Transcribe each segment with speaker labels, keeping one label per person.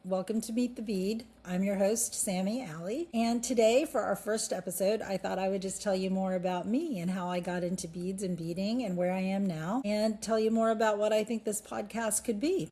Speaker 1: Welcome to Meet the Bead. I'm your host, Sammy Alley. And today, for our first episode, I thought I would just tell you more about me and how I got into beads and beading and where I am now, and tell you more about what I think this podcast could be.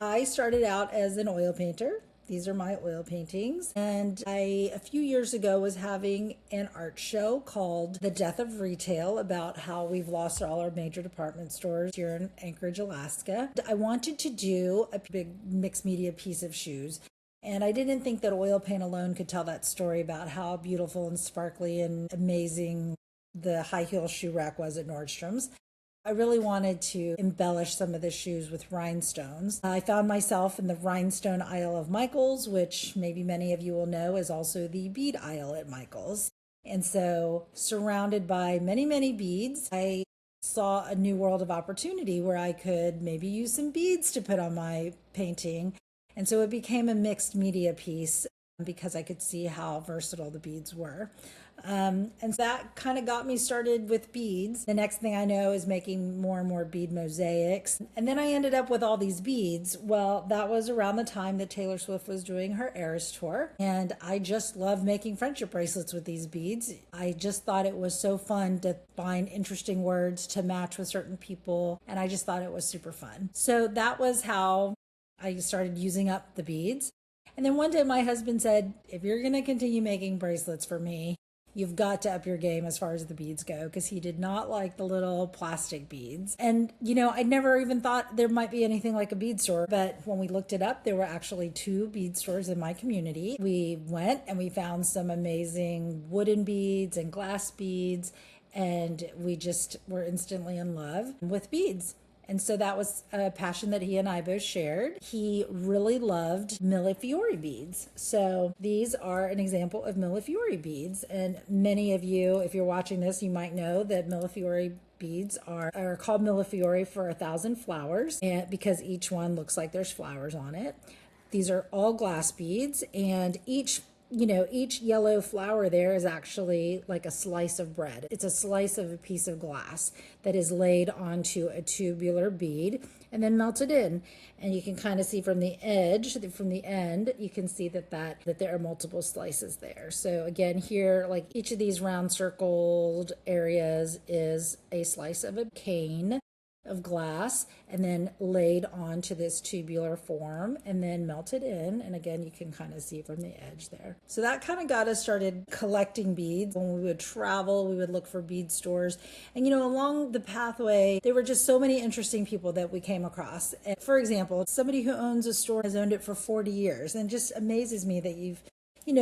Speaker 1: I started out as an oil painter. These are my oil paintings. And a few years ago, was having an art show called The Death of Retail about how we've lost all our major department stores here in Anchorage, Alaska. I wanted to do a big mixed media piece of shoes. And I didn't think that oil paint alone could tell that story about how beautiful and sparkly and amazing the high heel shoe rack was at Nordstrom's. I really wanted to embellish some of the shoes with rhinestones. I found myself in the rhinestone aisle of Michael's, which maybe many of you will know is also the bead aisle at Michael's. And so, surrounded by many, many beads, I saw a new world of opportunity where I could maybe use some beads to put on my painting. And so it became a mixed media piece because I could see how versatile the beads were. And that kind of got me started with beads. The next thing I know is making more and more bead mosaics. And then I ended up with all these beads. Well, that was around the time that Taylor Swift was doing her Eras tour. And I just love making friendship bracelets with these beads. I just thought it was so fun to find interesting words to match with certain people. And I just thought it was super fun. So that was how I started using up the beads. And then one day my husband said, if you're going to continue making bracelets for me, you've got to up your game as far as the beads go, because he did not like the little plastic beads. And, I never even thought there might be anything like a bead store. But when we looked it up, there were actually 2 bead stores in my community. We went and we found some amazing wooden beads and glass beads. And we just were instantly in love with beads. And so that was a passion that he and I both shared. He really loved millefiori beads. So these are an example of millefiori beads. And many of you, if you're watching this, you might know that millefiori beads are called millefiori for 1,000 flowers, and because each one looks like there's flowers on it. These are all glass beads, and each yellow flower there is actually like a slice of bread. It's a slice of a piece of glass that is laid onto a tubular bead and then melted in. And you can kind of see from the edge, from the end, you can see that there are multiple slices there. So again, here, like each of these round circled areas is a slice of a cane of glass, and then laid onto this tubular form and then melted in. And again, you can kind of see from the edge there. So that kind of got us started collecting beads. When we would travel, we would look for bead stores. And along the pathway, there were just so many interesting people that we came across. And for example, somebody who owns a store has owned it for 40 years, and it just amazes me that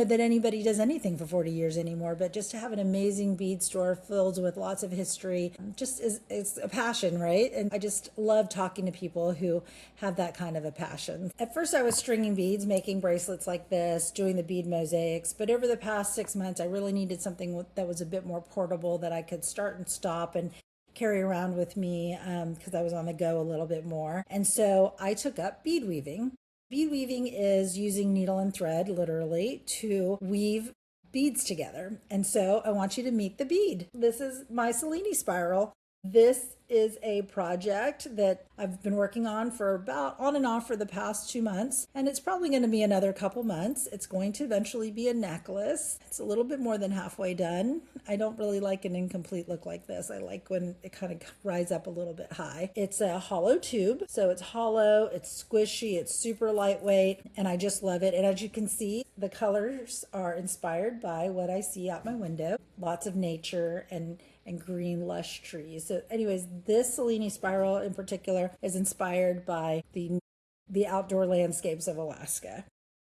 Speaker 1: that anybody does anything for 40 years anymore, but just to have an amazing bead store filled with lots of history just it's a passion, right? And I just love talking to people who have that kind of a passion. At first I was stringing beads, making bracelets like this, doing the bead mosaics, but over the past 6 months I really needed something that was a bit more portable, that I could start and stop and carry around with me because I was on the go a little bit more. And so I took up bead weaving. Bead weaving is using needle and thread, literally, to weave beads together. And so I want you to meet the bead. This is my Cellini spiral. This is a project that I've been working on on and off for the past 2 months, and it's probably going to be another couple months. It's going to eventually be a necklace. It's a little bit more than halfway done. I don't really like an incomplete look like this. I like when it kind of rises up a little bit high. It's a hollow tube, so it's hollow, it's squishy, it's super lightweight, and I just love it. And as you can see, the colors are inspired by what I see out my window. Lots of nature and green lush trees. So anyways, this Cellini spiral in particular is inspired by the outdoor landscapes of Alaska.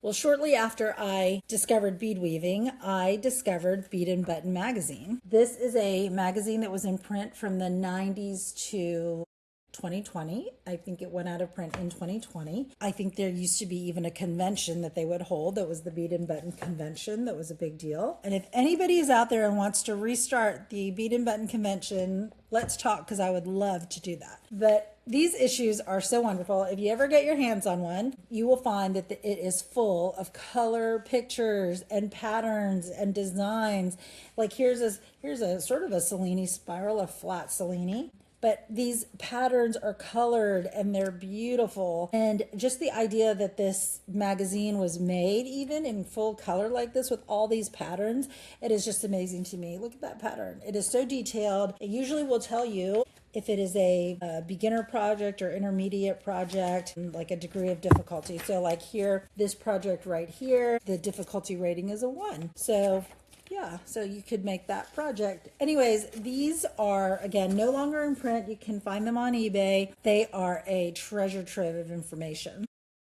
Speaker 1: Well, shortly after I discovered bead weaving, I discovered Bead and Button magazine. This is a magazine that was in print from the 90s to 2020. I think it went out of print in 2020. I think there used to be even a convention that they would hold that was the Bead and Button Convention. That was a big deal. And if anybody is out there and wants to restart the Bead and Button Convention, let's talk, because I would love to do that. But these issues are so wonderful. If you ever get your hands on one, you will find that it is full of color pictures and patterns and designs. Like here's a sort of a Cellini spiral, a flat Cellini. but these patterns are colored and they're beautiful. And just the idea that this magazine was made even in full color like this with all these patterns, it is just amazing to me. Look at that pattern. It is so detailed. It usually will tell you if it is a beginner project or intermediate project, like a degree of difficulty. So like here, this project right here, the difficulty rating is a 1. So yeah, so you could make that project. Anyways, these are, again, no longer in print. You can find them on eBay. They are a treasure trove of information.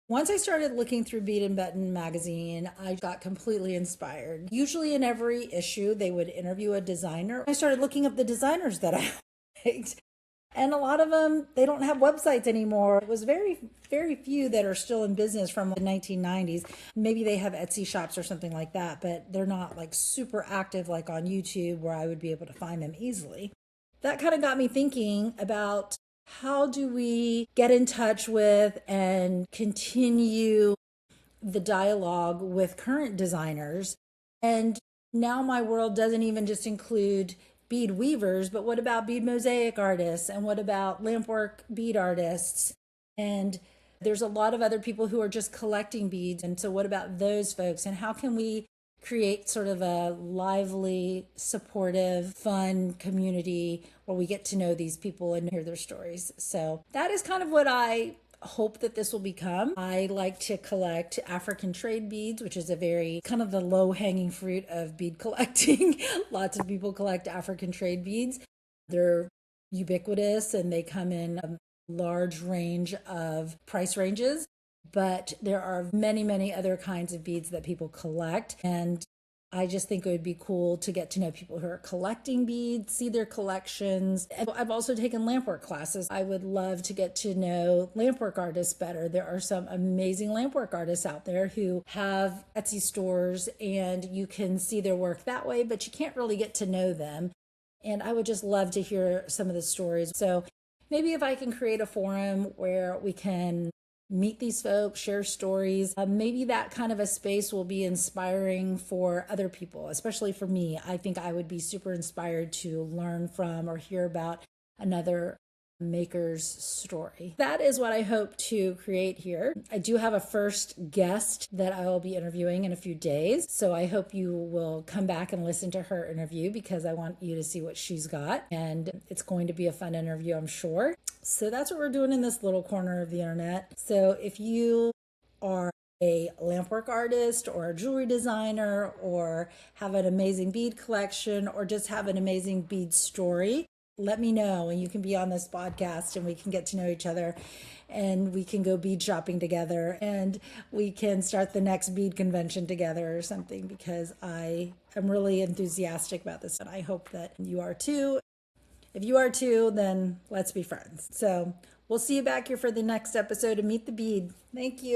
Speaker 1: Once I started looking through Bead and Button magazine, I got completely inspired. Usually in every issue, they would interview a designer. I started looking up the designers that I liked. And a lot of them, they don't have websites anymore. It was very, very few that are still in business from the 1990s. Maybe they have Etsy shops or something like that, but they're not like super active like on YouTube where I would be able to find them easily. That kind of got me thinking about how do we get in touch with and continue the dialogue with current designers. And now my world doesn't even just include bead weavers, but what about bead mosaic artists? And what about lampwork bead artists? And there's a lot of other people who are just collecting beads. And so what about those folks? And how can we create sort of a lively, supportive, fun community where we get to know these people and hear their stories? So that is kind of what I hope that this will become. I like to collect African trade beads, which is a very kind of the low-hanging fruit of bead collecting. Lots of people collect African trade beads. They're ubiquitous and they come in a large range of price ranges, but there are many, many other kinds of beads that people collect. And I just think it would be cool to get to know people who are collecting beads, see their collections. I've also taken lampwork classes. I would love to get to know lampwork artists better. There are some amazing lampwork artists out there who have Etsy stores and you can see their work that way, but you can't really get to know them. And I would just love to hear some of the stories. So maybe if I can create a forum where we can meet these folks, share stories. Maybe that kind of a space will be inspiring for other people, especially for me. I think I would be super inspired to learn from or hear about another maker's story. That is what I hope to create here. I do have a first guest that I will be interviewing in a few days. So I hope you will come back and listen to her interview because I want you to see what she's got. And it's going to be a fun interview, I'm sure. So that's what we're doing in this little corner of the internet. So if you are a lampwork artist or a jewelry designer or have an amazing bead collection or just have an amazing bead story, let me know and you can be on this podcast and we can get to know each other and we can go bead shopping together and we can start the next bead convention together or something because I am really enthusiastic about this and I hope that you are too. If you are too, then let's be friends. So we'll see you back here for the next episode of Meet the Bead. Thank you.